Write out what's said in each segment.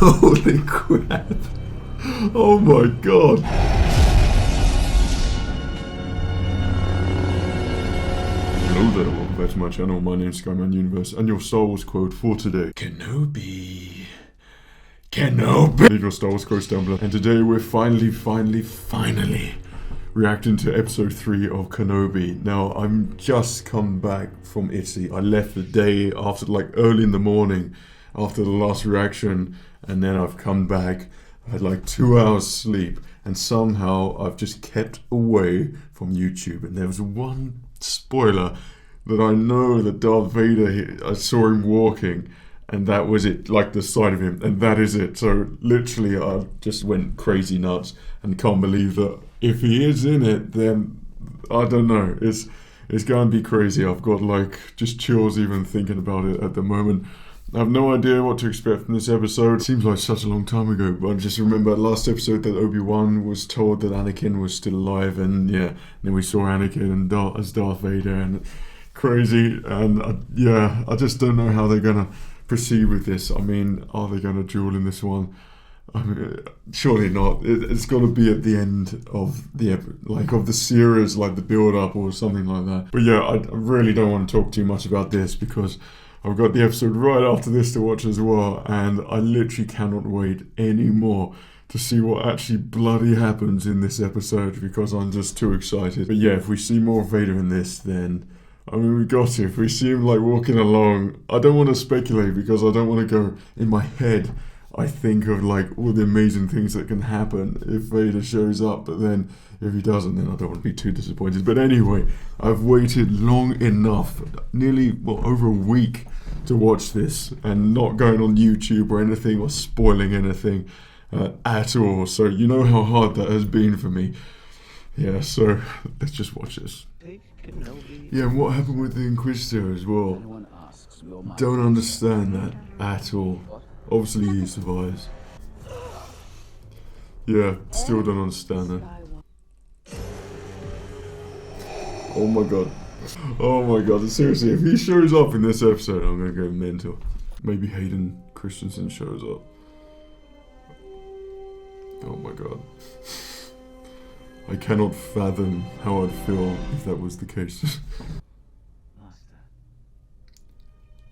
Holy crap. Oh my god. Hello there, welcome back to my channel. My name's SKYMAN Universe, and your Star Wars quote for today: Kenobi. Kenobi! Leave your Star Wars quotes down below. And today we're finally reacting to episode 3 of Kenobi. Now, I'm just come back from Italy. I left the day after, like, early in the morning after the last reaction, and then I've come back. I had like 2 hours sleep, and somehow I've just kept away from YouTube. And there was one spoiler that I know that Darth Vader, I saw him walking, and that was it, like the sight of him, and that is it. So literally I just went crazy nuts and can't believe that if he is in it, then I don't know, it's going to be crazy. I've got like just chills even thinking about it at the moment. I have no idea what to expect from this episode. It seems like such a long time ago, but I just remember last episode that Obi-Wan was told that Anakin was still alive, and yeah, then we saw Anakin and as Darth Vader, and crazy, and I just don't know how they're gonna proceed with this. I mean, are they gonna duel in this one? I mean, surely not. It's got to be at the end of the series, like the build-up or something like that. But yeah, I really don't want to talk too much about this because I've got the episode right after this to watch as well, and I literally cannot wait anymore to see what actually bloody happens in this episode because I'm just too excited. But yeah, if we see more Vader in this, then I mean, we got to. If we see him like walking along, I don't want to speculate because I don't want to go in my head. I think of like all the amazing things that can happen if Vader shows up, but then if he doesn't, then I don't want to be too disappointed. But anyway, I've waited long enough, nearly, over a week to watch this, and not going on YouTube or anything or spoiling anything at all. So you know how hard that has been for me. Yeah, so let's just watch this. Yeah, and what happened with the Inquisitor as well? Don't understand that at all. Obviously he survives. Yeah, still don't understand that. Oh my god. Oh my god, seriously, if he shows up in this episode, I'm gonna go mental. Maybe Hayden Christensen shows up. Oh my god. I cannot fathom how I'd feel if that was the case.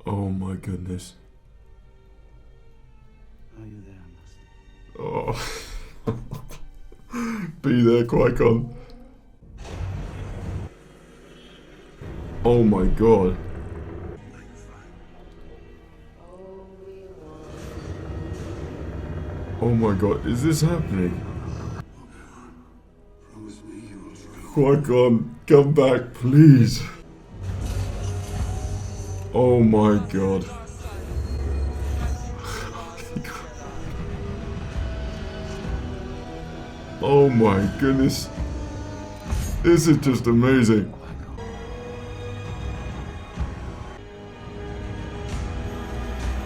Oh my goodness. Are you there, Master? Oh. Be there, Qui-Gon. Oh my god. Oh my god, is this happening? Qui-Gon, come back, please. Oh my god. Oh my goodness. This is just amazing.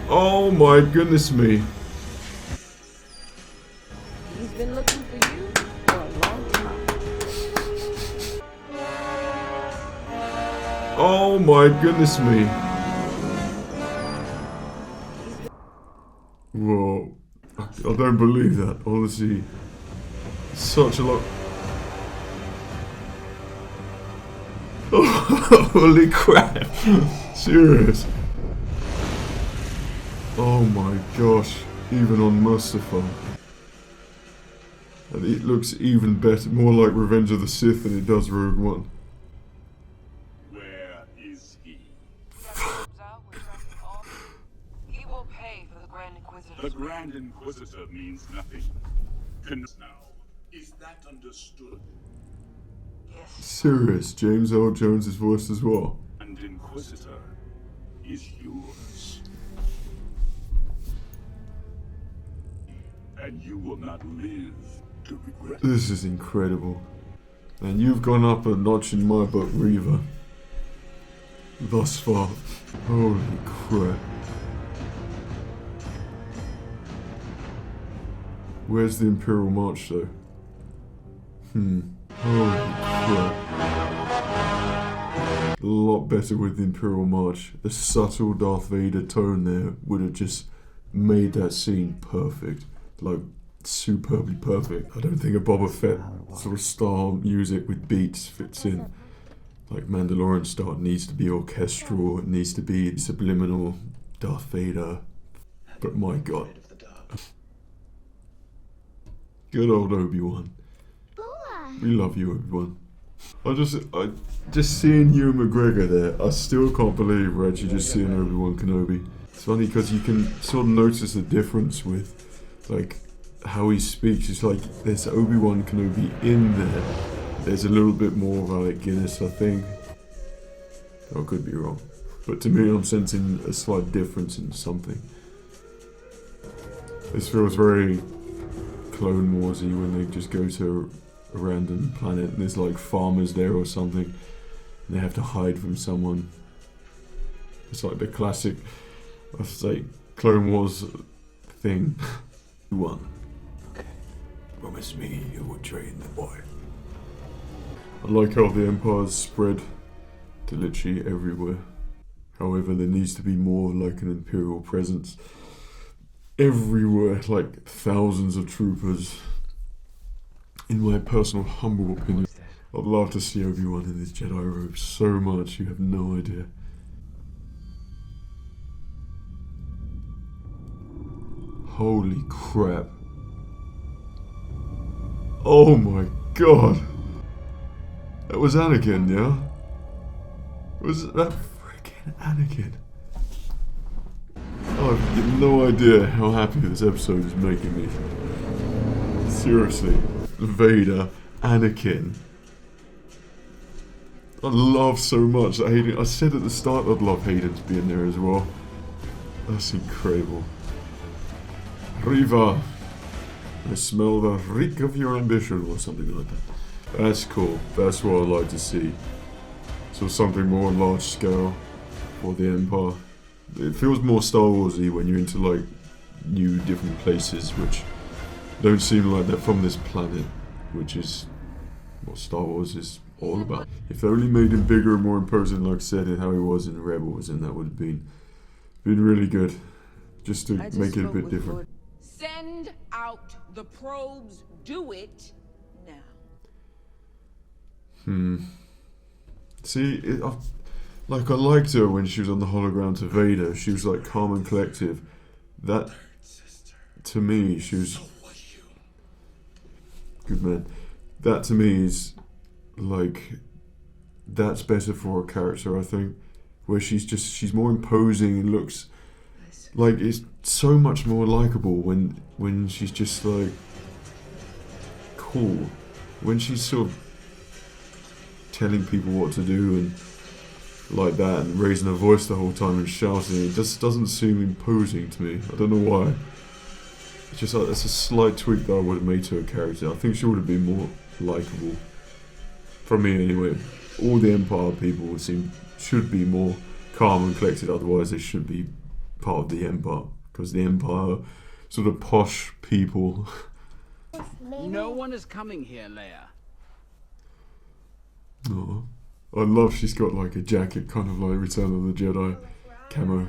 Oh my goodness me. He's been looking for you for a long time. Oh my goodness me. Whoa. I don't believe that, honestly. Such a lot. Oh, holy crap. Serious. Oh my gosh. Even on Mustafa. And it looks even better, more like Revenge of the Sith than it does Rogue One. Where is he? He will pay for the Grand Inquisitor. The Grand Inquisitor means nothing. Now, is that understood? Yes. Serious. James Earl Jones' voice as well. And Inquisitor is yours. And you will not live to regret. This is incredible. And you've gone up a notch in my book, Reaver. Thus far. Holy crap. Where's the Imperial March though? Holy crap. A lot better with the Imperial March. The subtle Darth Vader tone there would have just made that scene perfect, like superbly perfect. I don't think a Boba Fett sort of style music with beats fits in. Like Mandalorian style, it needs to be orchestral, it needs to be subliminal, Darth Vader. But my god. Good old Obi-Wan. We love you, Obi-Wan. I just seeing Ewan McGregor there, I still can't believe we're actually just seeing Obi-Wan Kenobi. It's funny because you can sort of notice the difference with, like, how he speaks. It's like there's Obi-Wan Kenobi in there. There's a little bit more of Alec Guinness, I think. I could be wrong. But to me, I'm sensing a slight difference in something. This feels very Clone Warsy when they just go to a random planet and there's like farmers there or something. And they have to hide from someone. It's like the classic, I'd say, Clone Wars thing. You won. Okay. Promise me you will train the boy. I like how the Empire's spread to literally everywhere. However, there needs to be more like an Imperial presence everywhere, like thousands of troopers. In my personal humble opinion, I'd love to see Obi-Wan in his Jedi robe so much, you have no idea. Holy crap. Oh my god. That was Anakin, yeah? Was that freaking Anakin? Oh, I've got no idea how happy this episode is making me. Seriously. Vader, Anakin. I love so much that Hayden. I said at the start I'd love Hayden to be in there as well. That's incredible. Riva, I smell the reek of your ambition, or something like that. That's cool. That's what I'd like to see. So something more large scale for the Empire. It feels more Star Warsy when you're into like new different places, which don't seem like they're from this planet, which is what Star Wars is all about. If they only made him bigger and more imposing, like I said, and how he was in Rebels, and that would have been really good, just to make it a bit different. Send out the probes. Do it now. See, I liked her when she was on the hologram to Vader. She was like calm and collective. That, to me, she was good man. That to me is like, that's better for a character, I think, where she's more imposing and looks like it's so much more likable when she's just like cool, when she's sort of telling people what to do and like that and raising her voice the whole time and shouting. It just doesn't seem imposing to me. I don't know why. It's just like, it's a slight tweak that I would have made to her character. I think she would have been more likable. From me anyway. All the Empire people should be more calm and collected, otherwise they should be part of the Empire. Because the Empire, sort of posh people. No one is coming here, Leia. Oh, I love she's got like a jacket, kind of like Return of the Jedi camo.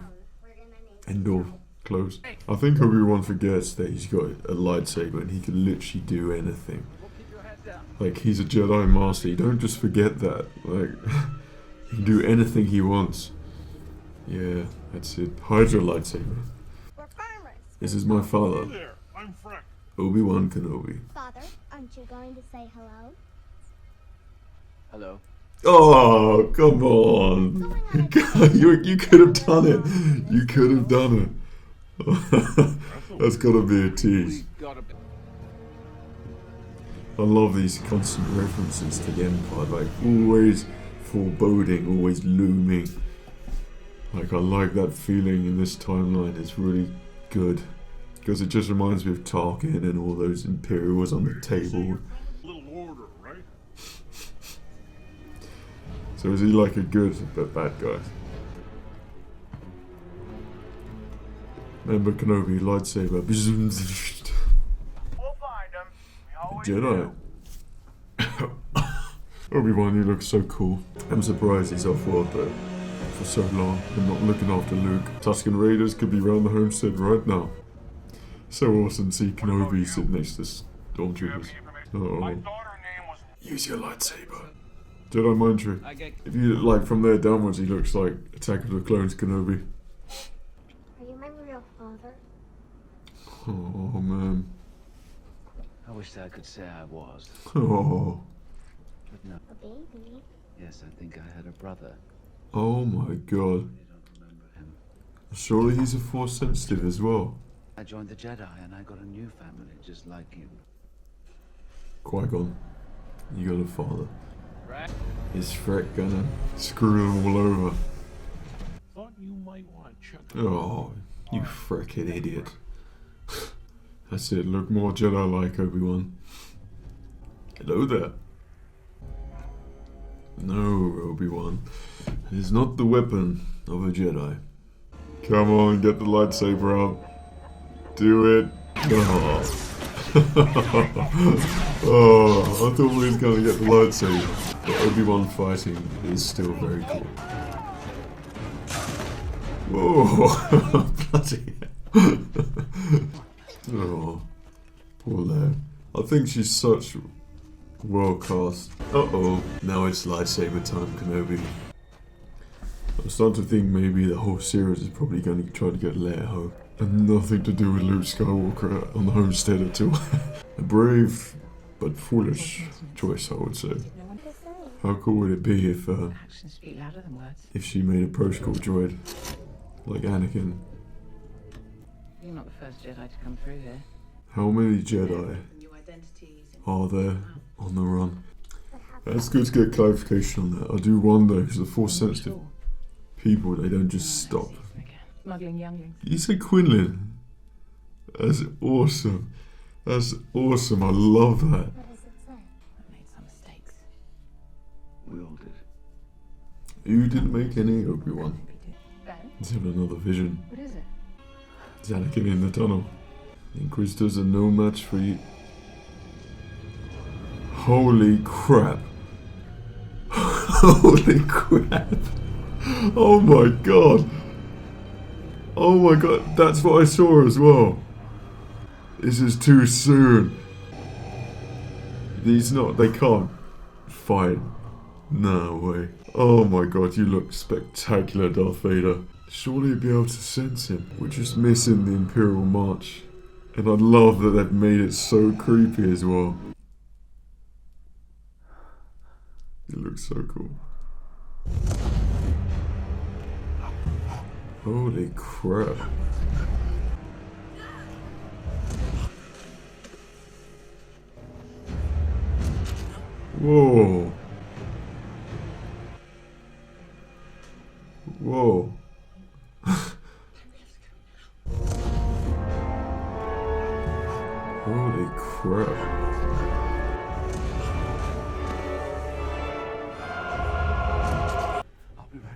Endor clothes. I think Obi-Wan forgets that he's got a lightsaber and he can literally do anything. Like, he's a Jedi Master. You don't just forget that. Like, he can do anything he wants. Yeah, that's it. Hydra lightsaber. This is my father. Hey there, I'm Frank. Obi-Wan Kenobi. Father, aren't you going to say hello? Hello. Oh, come on. You could have done it. You could have done it. That's gotta be a tease. I love these constant references to the Empire, like always foreboding, always looming. Like, I like that feeling in this timeline. It's really good. Because it just reminds me of Tarkin and all those Imperials on the table. Little order, right? So is he like a good but bad guy? Remember Kenobi, lightsaber. We'll find him. We always Jedi. Obi-Wan, you look so cool. I'm surprised he's off-world though. for so long and not looking after Luke. Tusken Raiders could be around the homestead right now. So awesome to see Kenobi sit next to Stormtroopers. My Oh, daughter name was use your lightsaber. Jedi mind trick. I get If you like from there downwards, he looks like Attack of the Clones Kenobi. Are you my real father? Oh man. I wish that I could say I was. Oh. But no. A baby? Yes, I think I had a brother. Oh my god. I don't remember him. Surely he's a Force sensitive as well. I joined the Jedi and I got a new family just like you. Qui-Gon, you got a father. Right? Is Freck gonna screw them all over? thought you might want to check. Oh, you frickin' idiot. That's it, look more Jedi-like, Obi-Wan. Hello there. No, Obi-Wan. It is not the weapon of a Jedi. Come on, get the lightsaber out. Do it. Oh. Oh, I thought we was gonna get the lightsaber. But Obi-Wan fighting is still very cool. Whoa! Bloody hell. Oh, poor Leia. I think she's such world class. Uh-oh, now it's lightsaber time, Kenobi. I'm starting to think maybe the whole series is probably going to try to get Leia home. And nothing to do with Luke Skywalker on the homestead at all. A brave but foolish choice, I would say. How cool would it be if Actions speak louder than words. she made a protocol droid like Anakin? You're not the first Jedi to come through here. How many Jedi New identities. are there on the run? That's good to get clarification on that. I do wonder, because the Force sensitive people, they don't just stop. Smuggling younglings. You said Quinlan. That's awesome. That's awesome. I love that. What does it say? I made some mistakes. We all did. You didn't make any, Obi-Wan. Ben? He's having another vision. What is it? It's Anakin in the tunnel. The Inquisitors are no match for you. Holy crap. Holy crap. Oh my god. Oh my god, that's what I saw as well. This is too soon. They can't fight. No way. Oh my god, you look spectacular, Darth Vader. Surely you'd be able to sense him. We're just missing the Imperial March. And I love that they've made it so creepy as well. It looks so cool. Holy crap. Whoa. Whoa. Holy crap.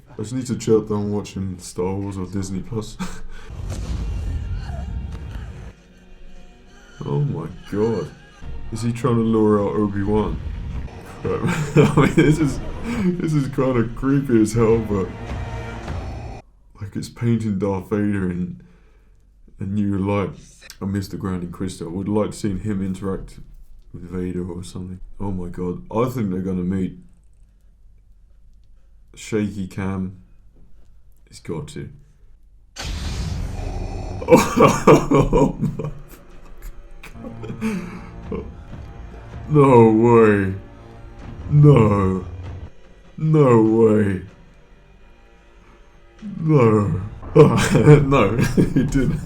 I just need to chill down watching Star Wars or Disney Plus. Oh my god. Is he trying to lure out Obi-Wan? I mean, this is kind of creepy as hell, but like it's painting Darth Vader in a new light. I miss the Grand Inquisitor. I would like to see him interact with Vader or something. Oh my god. I think they're gonna meet. Shaky cam. It's got to. Oh my god. No way. No. No way. No. No, he didn't.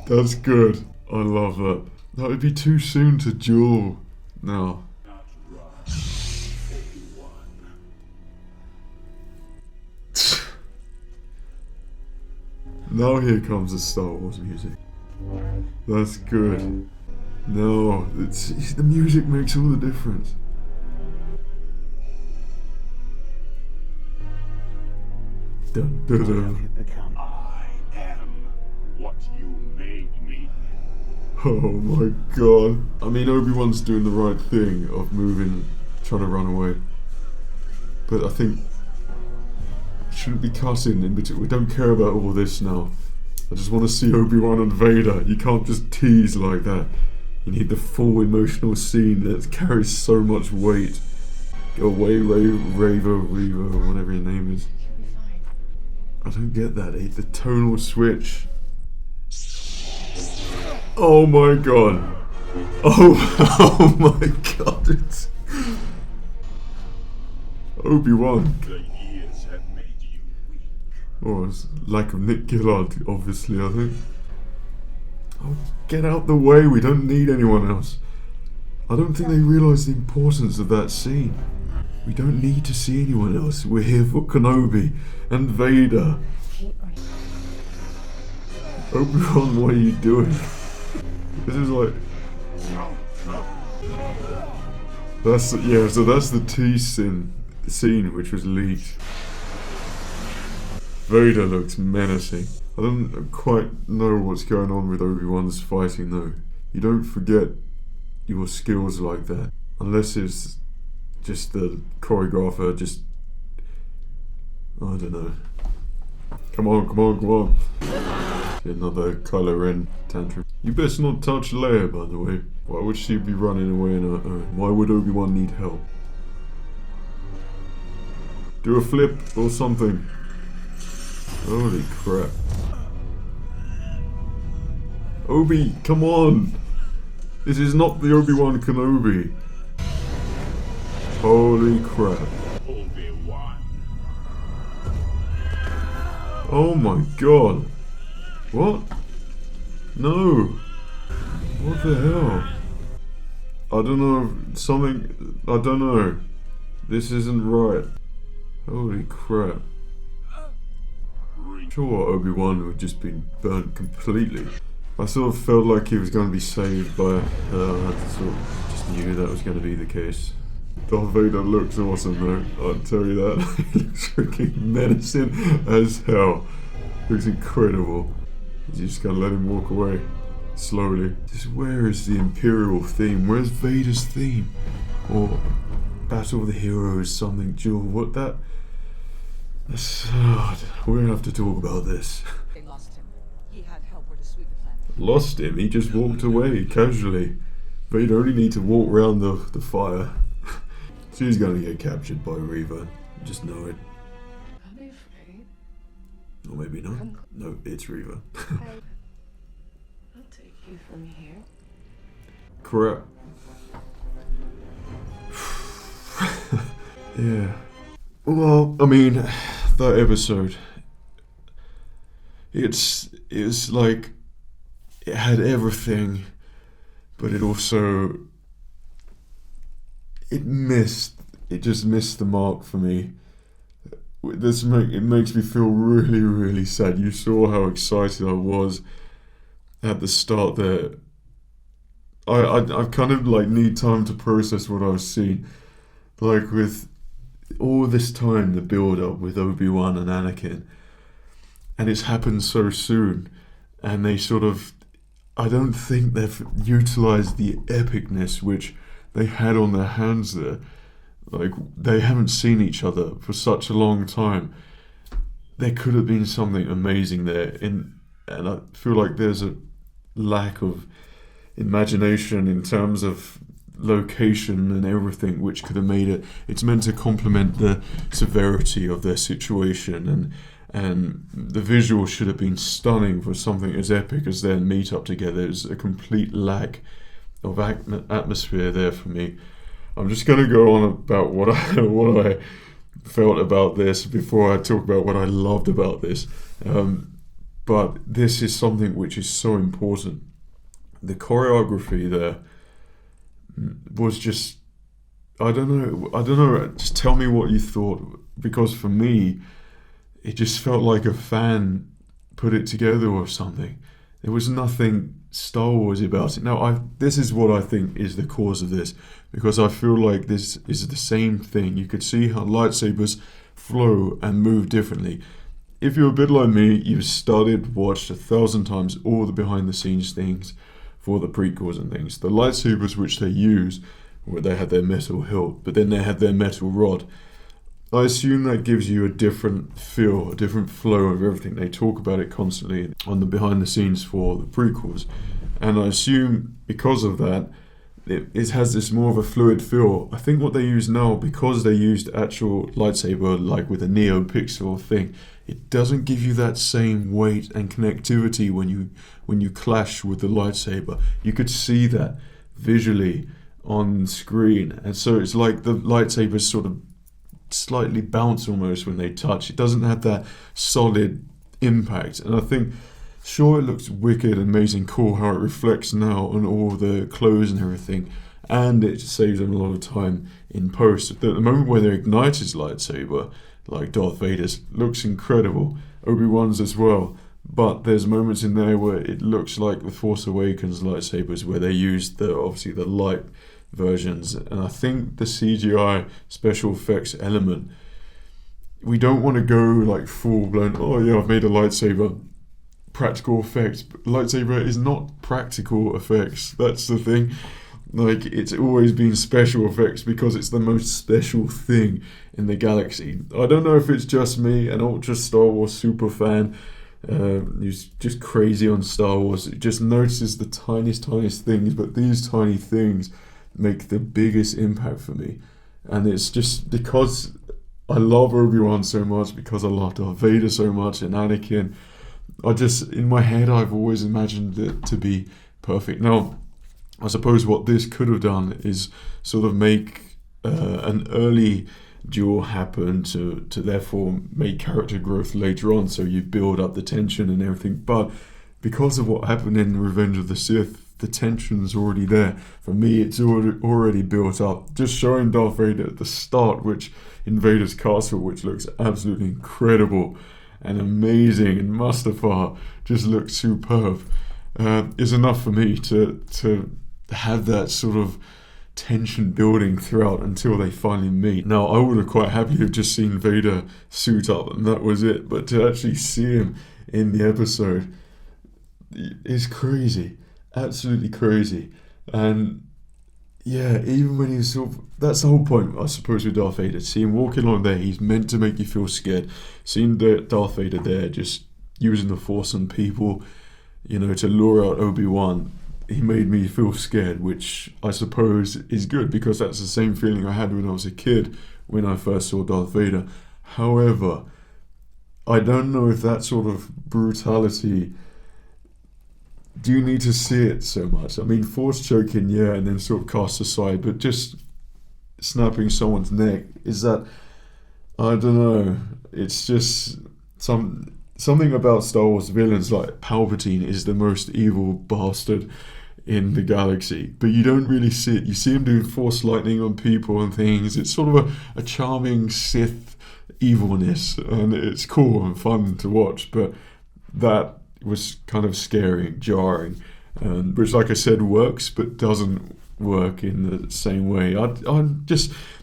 That's good. I love that. That would be too soon to duel now. Not rush, Obi-Wan. Now here comes the Star Wars music. That's good. No, the music makes all the difference. Dun, dun, dun. I am what you made me. Oh my god. I mean, Obi-Wan's doing the right thing of moving, trying to run away. But I think shouldn't be cutting in between. We don't care about all this now. I just want to see Obi-Wan and Vader. You can't just tease like that. You need the full emotional scene that carries so much weight. Go away, Reva, whatever your name is. I don't get that. The tonal switch. Oh my god. Oh my god. It's Obi-Wan. The years have made you weak. Oh, it's lack of Nick Gillard, obviously, I think. Oh, get out the way, we don't need anyone else. I don't think they realise the importance of that scene. We don't need to see anyone else. We're here for Kenobi and Vader. Obi-Wan, what are you doing? This is like... That's the tease scene which was leaked. Vader looks menacing. I don't quite know what's going on with Obi-Wan's fighting though. You don't forget your skills like that. Unless it's just the choreographer just... I don't know. Come on. Another Kylo Ren tantrum. You best not touch Leia, by the way. Why would she be running away on her own? Why would Obi-Wan need help? Do a flip or something. Holy crap. Obi, come on! This is not the Obi-Wan Kenobi. Holy crap. Obi-Wan. Oh my god. What? No. What the hell? I don't know, I don't know. This isn't right. Holy crap. Sure, Obi-Wan had just been burnt completely. I sort of felt like he was going to be saved by her. I sort of just knew that was going to be the case. Darth Vader looks awesome though, I'll tell you that. He looks freaking menacing as hell. Looks incredible. You just gotta let him walk away. Slowly. Just where is the Imperial theme? Where's Vader's theme? Or Battle of the Heroes, something dual. What that? We're gonna have to talk about this. They lost him. He had helper to sweep the planet. Lost him? He just walked away casually. Vader only need to walk around the fire. She's gonna get captured by Reva. Just know it. Don't be afraid. Or maybe not. No, it's Reva. I'll take you from here. Crap. Yeah. Well, I mean, that episode. It's like it had everything, but it also it just missed the mark for me. It makes me feel really, really sad. You saw how excited I was at the start there. I kind of like need time to process what I was seeing. Like with all this time, the build up with Obi-Wan and Anakin, and it's happened so soon, and they sort of, I don't think they've utilized the epicness which they had on their hands there. Like, they haven't seen each other for such a long time. There could have been something amazing there, and I feel like there's a lack of imagination in terms of location and everything which could have made it. It's meant to complement the severity of their situation, and the visual should have been stunning for something as epic as their meet up together. There's a complete lack of atmosphere there for me. I'm just going to go on about what I felt about this before I talk about what I loved about this. But this is something which is so important. The choreography there was just, I don't know, just tell me what you thought, because for me, it just felt like a fan put it together or something. There was nothing Star Wars about it. Now, this is what I think is the cause of this, because I feel like this is the same thing. You could see how lightsabers flow and move differently. If you're a bit like me, you've watched 1,000 times all the behind the scenes things for the prequels and things. The lightsabers which they use, where they had their metal hilt, but then they had their metal rod. I assume that gives you a different feel, a different flow of everything. They talk about it constantly on the behind the scenes for the prequels. And I assume because of that, it has this more of a fluid feel. I think what they use now, because they used actual lightsaber, like with a Neo Pixel thing, it doesn't give you that same weight and connectivity when you clash with the lightsaber. You could see that visually on screen, and so it's like the lightsabers sort of slightly bounce almost when they touch. It doesn't have that solid impact, and I think sure it looks wicked, amazing, cool how it reflects now on all the clothes and everything, and it saves them a lot of time in post. At the moment where they ignite his lightsaber, like Darth Vader's, looks incredible. Obi-Wan's as well. But there's moments in there where it looks like the Force Awakens lightsabers, where they used obviously the light versions. And I think the CGI special effects element, we don't want to go like full blown, oh yeah, I've made a lightsaber, practical effects. But lightsaber is not practical effects. That's the thing. Like, it's always been special effects because it's the most special thing in the galaxy. I don't know if it's just me, an ultra Star Wars super fan, who's just crazy on Star Wars. It just notices the tiniest things, but these tiny things make the biggest impact for me. And it's just because I love Obi-Wan so much, because I love Darth Vader so much, and Anakin. In my head, I've always imagined it to be perfect. Now, I suppose what this could have done is sort of make an early duel happen to therefore make character growth later on, so you build up the tension and everything. But because of what happened in Revenge of the Sith, the tension's already there. For me, it's already built up. Just showing Darth Vader at the start, which in Vader's castle, which looks absolutely incredible and amazing, and Mustafar just looks superb, is enough for me to have that sort of tension building throughout until they finally meet. Now, I would have quite happily have just seen Vader suit up and that was it, but to actually see him in the episode is crazy, absolutely crazy. And yeah, even when he's sort of, that's the whole point, I suppose, with Darth Vader. See him walking along there, he's meant to make you feel scared. Seeing Darth Vader there just using the Force on people, to lure out Obi-Wan, he made me feel scared, which I suppose is good, because that's the same feeling I had when I was a kid when I first saw Darth Vader. However, I don't know if that sort of brutality, do you need to see it so much? I mean, Force choking, yeah, and then sort of cast aside, but just snapping someone's neck, is that, I don't know, it's just something about Star Wars villains, like Palpatine is the most evil bastard in the galaxy, but you don't really see it. You see him doing Force lightning on people and things. It's sort of a charming Sith evilness, and it's cool and fun to watch, but that was kind of scary and jarring, which, like I said, works but doesn't work in the same way.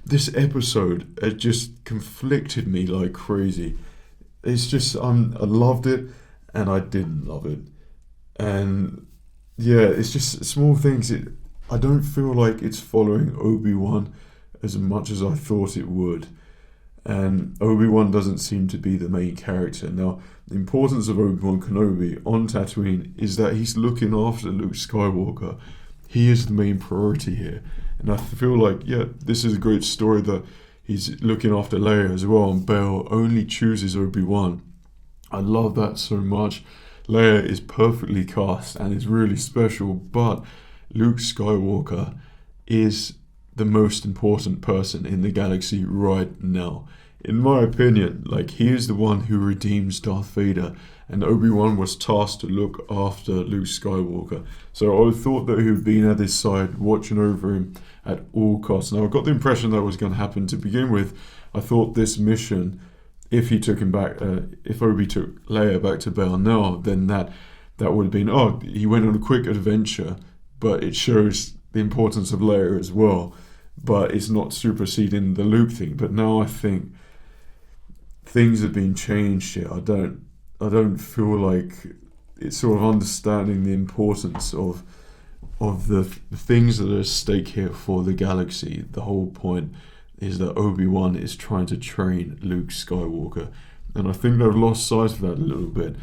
This episode, it just conflicted me like crazy. It's just, I loved it and I didn't love it. And yeah, it's just small things. I don't feel like it's following Obi-Wan as much as I thought it would. And Obi-Wan doesn't seem to be the main character. Now, the importance of Obi-Wan Kenobi on Tatooine is that he's looking after Luke Skywalker. He is the main priority here. And I feel like, yeah, this is a great story that he's looking after Leia as well, and Bail only chooses Obi-Wan. I love that so much. Leia is perfectly cast and is really special, but Luke Skywalker is the most important person in the galaxy right now. In my opinion, he is the one who redeems Darth Vader, and Obi-Wan was tasked to look after Luke Skywalker. So I thought that he would be at his side, watching over him at all costs. Now, I got the impression that was going to happen to begin with. I thought this mission, if he took him back, if Obi took Leia back to Bail now, then that would have been, he went on a quick adventure, but it shows the importance of Leia as well. But it's not superseding the Luke thing. But now I think things have been changed here. I don't feel like it's sort of understanding the importance of the things that are at stake here for the galaxy. The whole point is that Obi-Wan is trying to train Luke Skywalker. And I think they've lost sight of that a little bit.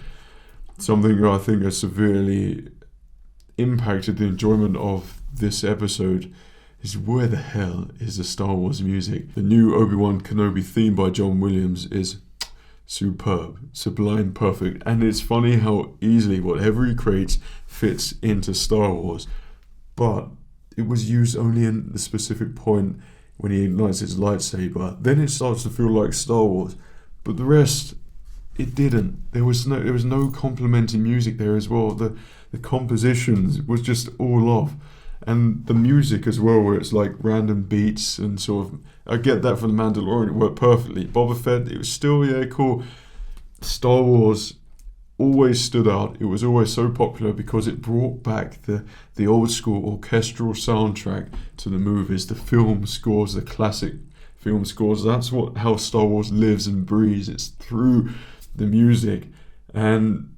Something I think has severely impacted the enjoyment of this episode is where the hell is the Star Wars music? The new Obi-Wan Kenobi theme by John Williams is superb, sublime, perfect, and it's funny how easily whatever he creates fits into Star Wars. But it was used only in the specific point when he ignites his lightsaber. Then it starts to feel like Star Wars, but the rest, it didn't. There was no complementing music there as well. The compositions was just all off, and the music as well, where it's like random beats and sort of. I get that from The Mandalorian, it worked perfectly. Boba Fett, it was still cool. Star Wars always stood out. It was always so popular because it brought back the old school orchestral soundtrack to the movies, the film scores, the classic film scores. That's how Star Wars lives and breathes. It's through the music. And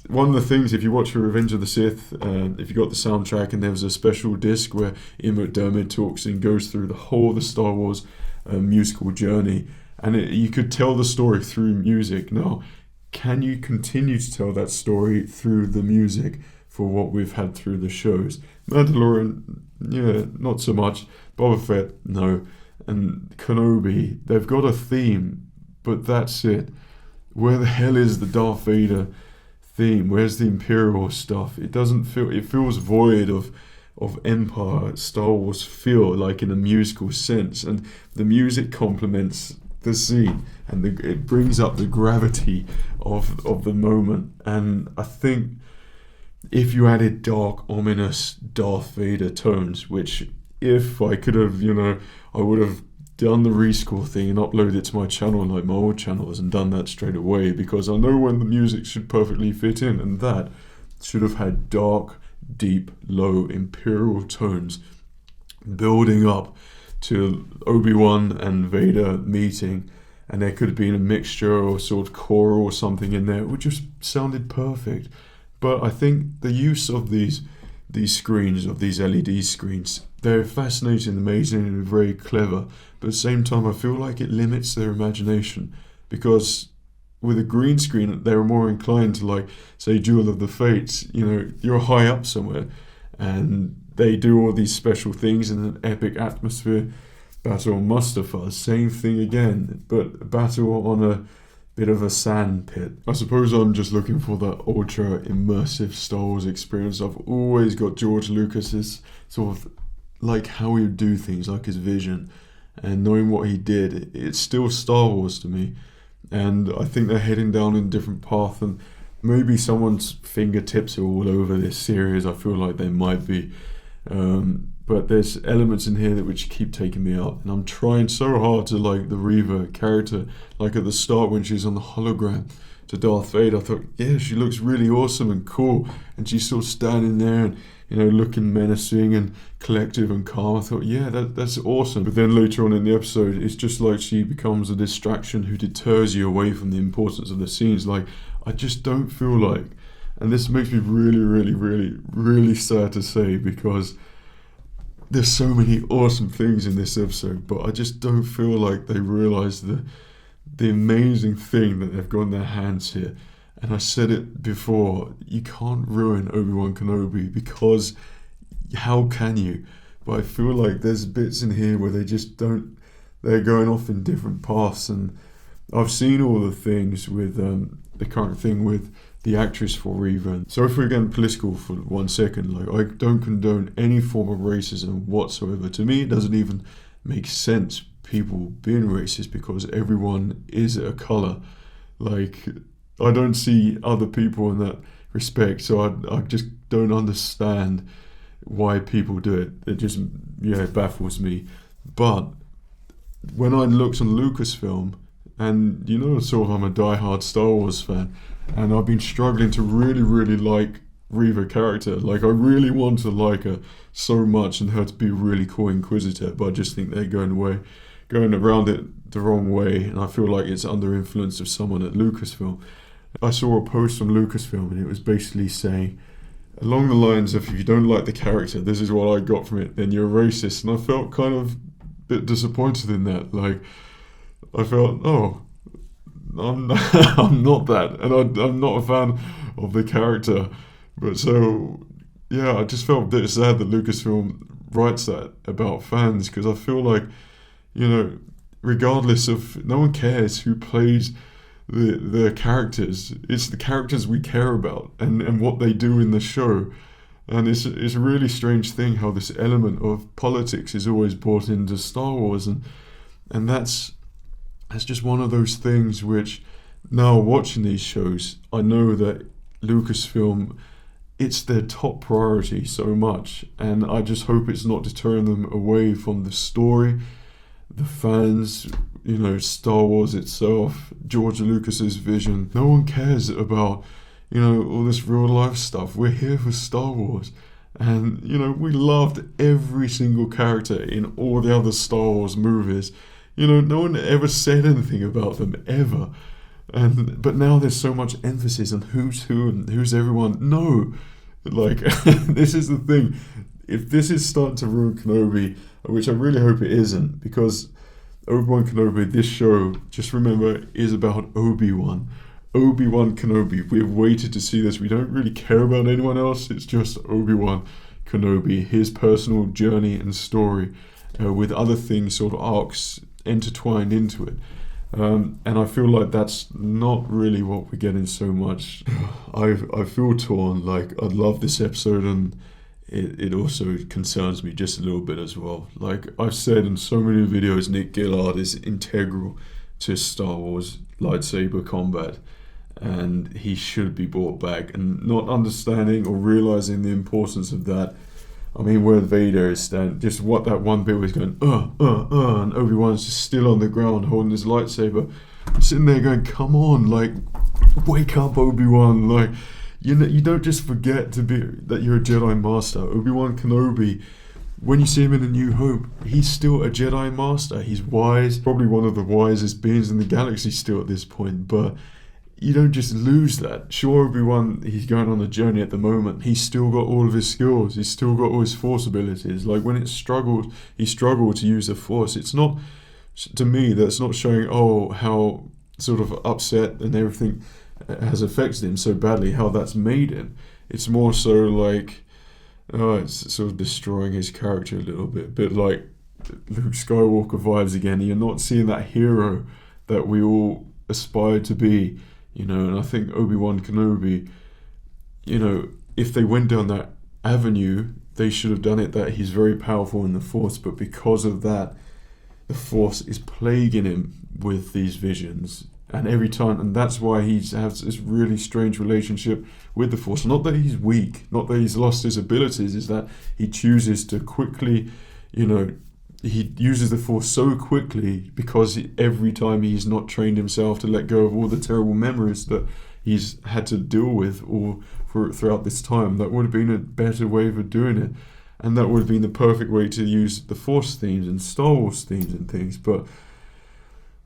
one of the things, if you watch Revenge of the Sith, if you got the soundtrack, and there was a special disc where Ian McDiarmid talks and goes through the whole of the Star Wars musical journey, and you could tell the story through music. Now, can you continue to tell that story through the music for what we've had through the shows? Mandalorian, yeah, not so much. Boba Fett, no. And Kenobi, they've got a theme, but that's it. Where the hell is the Darth Vader theme? Where's the Imperial stuff? It feels void of Empire, Star Wars feel, like in a musical sense, and the music complements the scene, and it brings up the gravity of the moment. And I think if you added dark, ominous Darth Vader tones, which if I could have, I would have done the rescore thing and uploaded it to my channel like my old channels and done that straight away, because I know when the music should perfectly fit in, and that should have had dark, deep, low Imperial tones building up to Obi-Wan and Vader meeting, and there could have been a mixture or sort of choral or something in there, which just sounded perfect. But I think the use of these screens, of these LED screens, they're fascinating, amazing, and very clever, but at the same time I feel like it limits their imagination, because with a green screen they're more inclined to, like, say, Duel of the Fates, you're high up somewhere and they do all these special things in an epic atmosphere. Battle on Mustafar, same thing again, but battle on a bit of a sand pit. I suppose I'm just looking for that ultra immersive Star Wars experience. I've always got George Lucas's sort of, like, how he would do things, like his vision, and knowing what he did, it's still Star Wars to me. And I think they're heading down in a different path, and maybe someone's fingertips are all over this series. I feel like they might be. But there's elements in here which keep taking me out, and I'm trying so hard to like the Reva character. Like at the start when she's on the hologram to Darth Vader, I thought, yeah, she looks really awesome and cool, and she's sort of standing there and looking menacing and collective and calm. I thought, yeah, that's awesome. But then later on in the episode, it's just like she becomes a distraction who deters you away from the importance of the scenes. Like, I just don't feel like, and this makes me really, really, really, really sad to say, because there's so many awesome things in this episode, but I just don't feel like they realise the amazing thing that they've got in their hands here. And I said it before, you can't ruin Obi-Wan Kenobi, because how can you? But I feel like there's bits in here where they just don't, they're going off in different paths. And I've seen all the things with the current thing with the actress for Reva. So if we're getting political for 1 second, like, I don't condone any form of racism whatsoever. To me, it doesn't even make sense people being racist, because everyone is a colour. Like, I don't see other people in that respect, so I just don't understand why people do it. It just, it baffles me. But when I looked on Lucasfilm, and sort of I'm a diehard Star Wars fan, and I've been struggling to really, really like Reva character. Like, I really want to like her so much, and her to be a really cool Inquisitor, but I just think they're going around it the wrong way, and I feel like it's under influence of someone at Lucasfilm. I saw a post from Lucasfilm, and it was basically saying, along the lines of, if you don't like the character, this is what I got from it, then you're a racist. And I felt kind of bit disappointed in that. Like, I felt, oh, I'm not, I'm not that, and I'm not a fan of the character. But so, yeah, I just felt a bit sad that Lucasfilm writes that about fans, because I feel like, you know, regardless of, no one cares who plays the characters. It's the characters we care about, and what they do in the show. And it's a really strange thing how this element of politics is always brought into Star Wars, and that's just one of those things which, now watching these shows, I know that Lucasfilm, it's their top priority so much, and I just hope it's not deterring them away from the story, the fans, you know, Star Wars itself, George Lucas's vision. No one cares about, you know, all this real life stuff. We're here for Star Wars. And, you know, we loved every single character in all the other Star Wars movies. You know, no one ever said anything about them, ever. But now there's so much emphasis on who's who and who's everyone. No, like, this is the thing. If this is starting to ruin Kenobi, which I really hope it isn't, because Obi-Wan Kenobi, this show, just remember, is about Obi-Wan. Obi-Wan Kenobi. We've waited to see this. We don't really care about anyone else. It's just Obi-Wan Kenobi, his personal journey and story, with other things, sort of arcs intertwined into it. And I feel like that's not really what we're getting so much. I feel torn. Like, I love this episode, and it also concerns me just a little bit as well. Like I've said in so many videos, Nick Gillard is integral to Star Wars lightsaber combat, and he should be brought back. And not understanding or realizing the importance of that, I mean, where Vader is standing, just what that one bit was going, and Obi-Wan's just still on the ground holding his lightsaber. I'm sitting there going, come on, like, wake up, Obi-Wan. Like, you know, you don't just forget that you're a Jedi Master. Obi-Wan Kenobi, when you see him in A New Hope, he's still a Jedi Master. He's wise, probably one of the wisest beings in the galaxy still at this point, but you don't just lose that. Sure, Obi-Wan, he's going on a journey at the moment. He's still got all of his skills. He's still got all his Force abilities. Like, when he struggled to use the Force. It's not, to me, that's not showing, how sort of upset and everything has affected him so badly, how that's made him. It's more so like, it's sort of destroying his character a little bit like Luke Skywalker vibes again. You're not seeing that hero that we all aspire to be, you know. And I think Obi-Wan Kenobi, you know, if they went down that avenue, they should have done it that he's very powerful in the Force, but because of that, the Force is plaguing him with these visions. And every time, and that's why he has this really strange relationship with the Force. Not that he's weak, not that he's lost his abilities, is that he chooses to quickly, you know, he uses the Force so quickly because every time he's not trained himself to let go of all the terrible memories that he's had to deal with throughout this time. That would have been a better way of doing it. And that would have been the perfect way to use the Force themes and Star Wars themes and things. But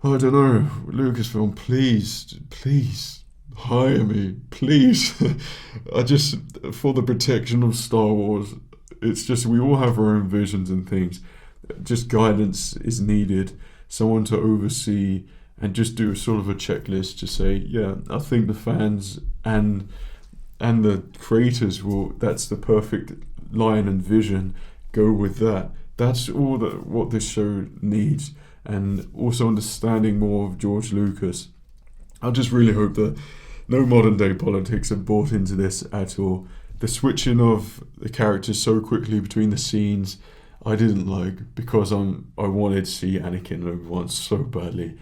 I don't know, Lucasfilm, please hire me, please. I just, for the protection of Star Wars, it's just, we all have our own visions and things. Just guidance is needed, someone to oversee and just do sort of a checklist to say, yeah, I think the fans and the creators that's the perfect line and vision, go with that. That's all what this show needs. And also understanding more of George Lucas. I just really hope that no modern day politics are brought into this at all. The switching of the characters so quickly between the scenes, I didn't like, because I wanted to see Anakin and Obi-Wan so badly.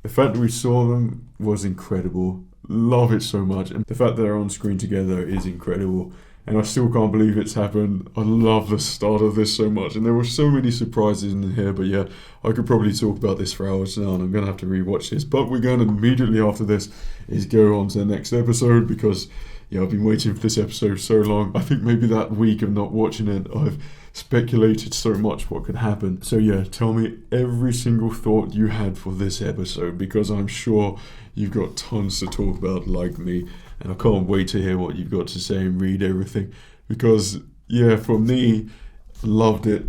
The fact that we saw them was incredible. Love it so much. And the fact that they're on screen together is incredible. And I still can't believe it's happened. I love the start of this so much. And there were so many surprises in here. But yeah, I could probably talk about this for hours now. And I'm going to have to rewatch this. But we're going to immediately after this is go on to the next episode. Because, yeah, I've been waiting for this episode so long. I think maybe that week of not watching it, I've speculated so much what could happen. So yeah, tell me every single thought you had for this episode. Because I'm sure you've got tons to talk about like me. And I can't wait to hear what you've got to say and read everything. Because, yeah, for me, loved it.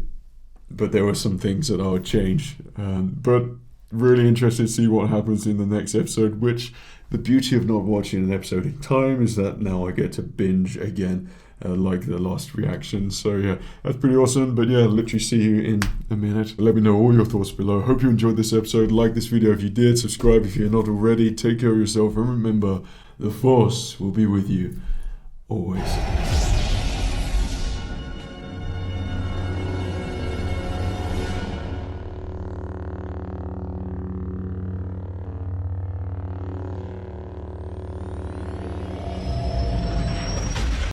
but there were some things that I would change. But really interested to see what happens in the next episode, which the beauty of not watching an episode in time is that now I get to binge again, like the last reaction. So yeah, that's pretty awesome. But yeah, I'll literally see you in a minute. Let me know all your thoughts below. Hope you enjoyed this episode. Like this video if you did. Subscribe if you're not already. Take care of yourself, and remember, the Force will be with you always.